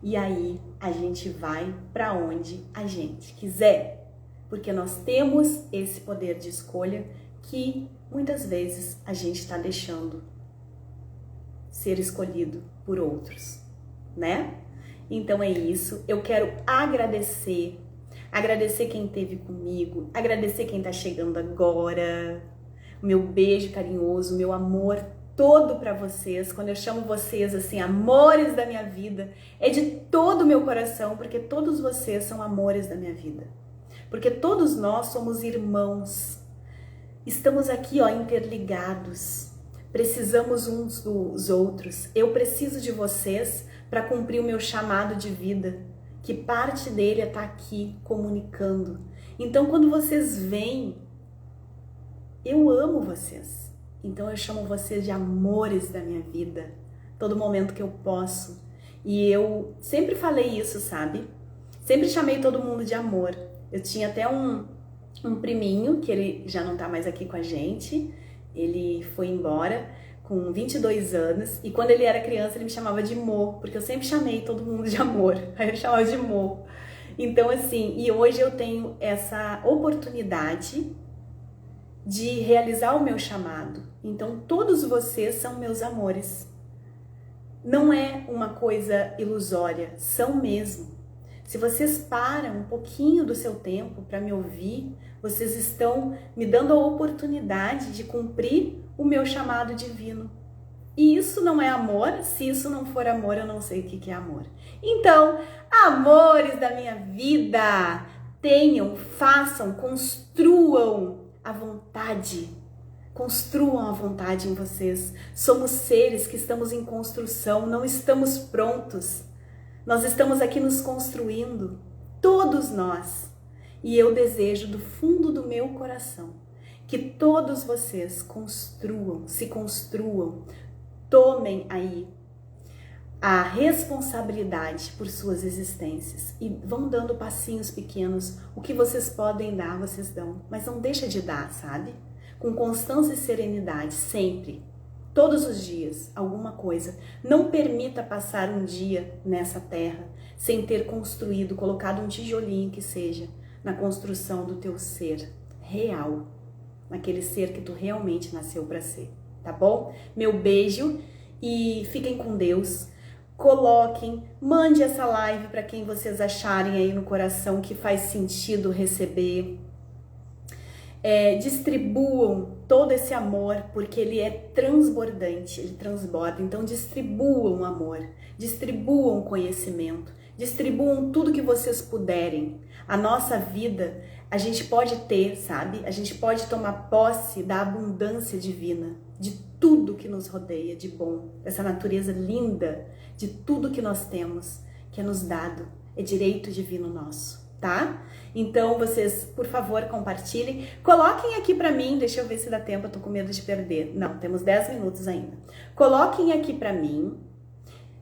[SPEAKER 1] E aí a gente vai para onde a gente quiser, porque nós temos esse poder de escolha que muitas vezes a gente está deixando ser escolhido por outros, né? Então é isso, eu quero agradecer quem esteve comigo, agradecer quem tá chegando agora, meu beijo carinhoso, meu amor todo para vocês. Quando eu chamo vocês assim, amores da minha vida, é de todo o meu coração, porque todos vocês são amores da minha vida. Porque todos nós somos irmãos. Estamos aqui, ó, interligados. Precisamos uns dos outros. Eu preciso de vocês para cumprir o meu chamado de vida, que parte dele é estar aqui comunicando. Então, quando vocês vêm, eu amo vocês. Então, eu chamo vocês de amores da minha vida, todo momento que eu posso. E eu sempre falei isso, sabe? Sempre chamei todo mundo de amor. Eu tinha até um priminho, que ele já não tá mais aqui com a gente, ele foi embora com 22 anos, e quando ele era criança ele me chamava de Mo, porque eu sempre chamei todo mundo de amor, aí ele chamava de Mo. Então assim, e hoje eu tenho essa oportunidade de realizar o meu chamado. Então todos vocês são meus amores. Não é uma coisa ilusória, são mesmo. Se vocês param um pouquinho do seu tempo para me ouvir, vocês estão me dando a oportunidade de cumprir o meu chamado divino. E isso não é amor? Se isso não for amor, eu não sei o que é amor. Então, amores da minha vida, tenham, façam, construam a vontade. Construam a vontade em vocês. Somos seres que estamos em construção, não estamos prontos. Nós estamos aqui nos construindo, todos nós. E eu desejo do fundo do meu coração que todos vocês construam, se construam, tomem aí a responsabilidade por suas existências e vão dando passinhos pequenos. O que vocês podem dar, vocês dão, mas não deixa de dar, sabe? Com constância e serenidade, sempre. Todos os dias, alguma coisa. Não permita passar um dia nessa terra sem ter construído, colocado um tijolinho que seja, na construção do teu ser real, naquele ser que tu realmente nasceu para ser, tá bom? Meu beijo e fiquem com Deus. Coloquem, mande essa live para quem vocês acharem aí no coração que faz sentido receber. Distribuam todo esse amor, porque ele é transbordante, ele transborda. Então distribuam amor, distribuam conhecimento, distribuam tudo que vocês puderem. A nossa vida, a gente pode ter, sabe? A gente pode tomar posse da abundância divina, de tudo que nos rodeia de bom, dessa natureza linda, de tudo que nós temos, que é nos dado, é direito divino nosso. Tá? Então vocês, por favor, compartilhem. Coloquem aqui pra mim, deixa eu ver se dá tempo, eu tô com medo de perder. Não, temos 10 minutos ainda. Coloquem aqui pra mim,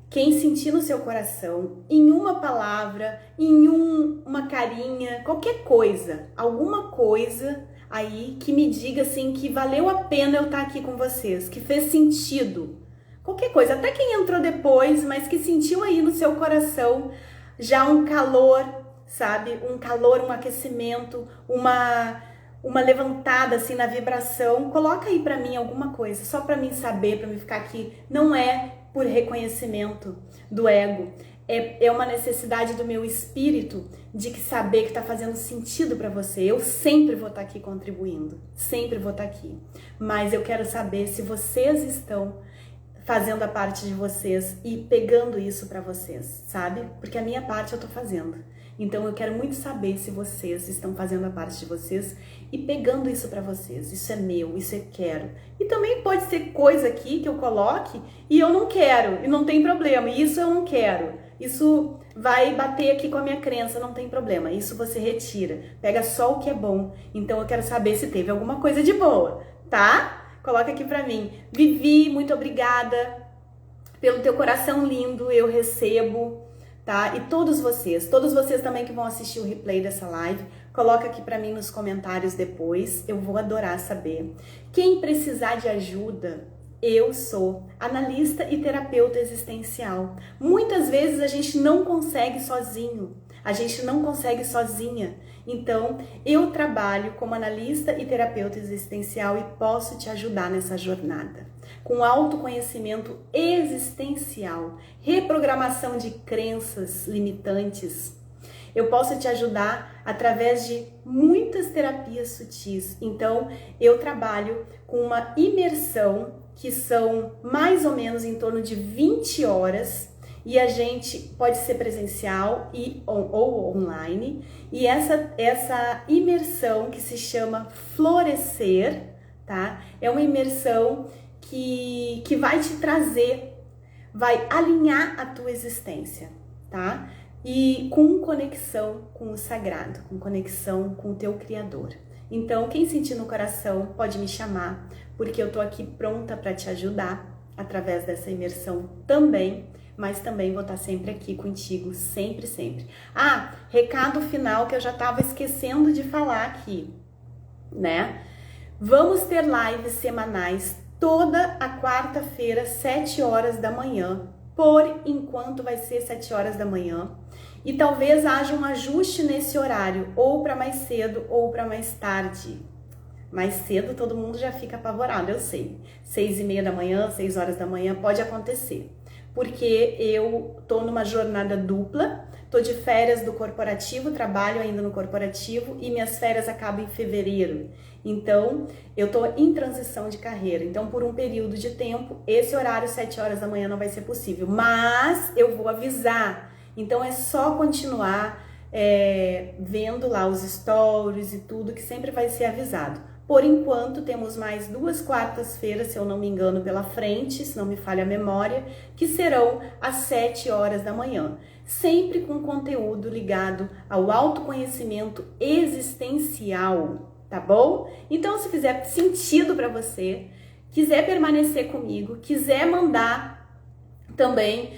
[SPEAKER 1] quem sentir no seu coração, em uma palavra, em uma carinha, qualquer coisa, alguma coisa aí que me diga assim que valeu a pena eu estar aqui com vocês, que fez sentido. Qualquer coisa, até quem entrou depois, mas que sentiu aí no seu coração já um calor, sabe? Um calor, um aquecimento, uma levantada assim na vibração. Coloca aí pra mim alguma coisa, só pra mim saber, pra mim ficar aqui. Não é por reconhecimento do ego, é uma necessidade do meu espírito de que saber que está fazendo sentido para você. Eu sempre vou estar aqui contribuindo, sempre vou estar aqui. Mas eu quero saber se vocês estão fazendo a parte de vocês e pegando isso para vocês, sabe? Porque a minha parte eu tô fazendo. Então eu quero muito saber se vocês estão fazendo a parte de vocês e pegando isso para vocês. Isso é meu, isso eu quero. E também pode ser coisa aqui que eu coloque e eu não quero, e não tem problema. Isso eu não quero. Isso vai bater aqui com a minha crença, não tem problema. Isso você retira. Pega só o que é bom. Então eu quero saber se teve alguma coisa de boa, tá? Coloca aqui pra mim. Vivi, muito obrigada pelo teu coração lindo, eu recebo, tá? E todos vocês também que vão assistir o replay dessa live, coloca aqui pra mim nos comentários depois, eu vou adorar saber. Quem precisar de ajuda, eu sou analista e terapeuta existencial. Muitas vezes a gente não consegue sozinho, a gente não consegue sozinha. Então, eu trabalho como analista e terapeuta existencial e posso te ajudar nessa jornada. Com autoconhecimento existencial, reprogramação de crenças limitantes, eu posso te ajudar através de muitas terapias sutis. Então, eu trabalho com uma imersão que são mais ou menos em torno de 20 horas, e a gente pode ser presencial ou online, e essa imersão que se chama Florescer, tá? É uma imersão que vai te trazer, vai alinhar a tua existência, tá? E com conexão com o sagrado, com conexão com o teu Criador. Então, quem sentir no coração pode me chamar, porque eu tô aqui pronta para te ajudar através dessa imersão também, mas também vou estar sempre aqui contigo, sempre, sempre. Ah, recado final que eu já estava esquecendo de falar aqui, né? Vamos ter lives semanais toda a quarta-feira, 7 horas da manhã. Por enquanto vai ser 7 horas da manhã. E talvez haja um ajuste nesse horário, ou para mais cedo ou para mais tarde. Mais cedo todo mundo já fica apavorado, eu sei. 6:30 da manhã, 6 horas da manhã, pode acontecer. Porque eu tô numa jornada dupla, tô de férias do corporativo, trabalho ainda no corporativo e minhas férias acabam em fevereiro. Então, eu tô em transição de carreira. Então, por um período de tempo, esse horário, 7 horas da manhã, não vai ser possível. Mas eu vou avisar. Então, é só continuar vendo lá os stories e tudo, que sempre vai ser avisado. Por enquanto, temos mais 2 quartas-feiras, se eu não me engano, pela frente, se não me falha a memória, que serão às 7 horas da manhã. Sempre com conteúdo ligado ao autoconhecimento existencial, tá bom? Então, se fizer sentido para você, quiser permanecer comigo, quiser mandar também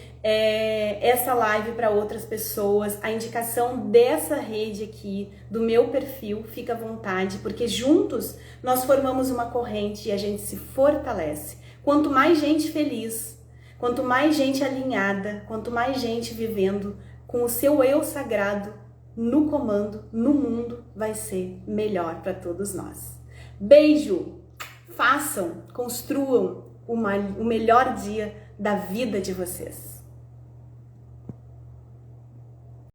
[SPEAKER 1] essa live para outras pessoas, a indicação dessa rede aqui, do meu perfil, fica à vontade, porque juntos nós formamos uma corrente e a gente se fortalece. Quanto mais gente feliz, quanto mais gente alinhada, quanto mais gente vivendo com o seu eu sagrado no comando, no mundo, vai ser melhor para todos nós. Beijo! Façam, construam o melhor dia da vida de vocês.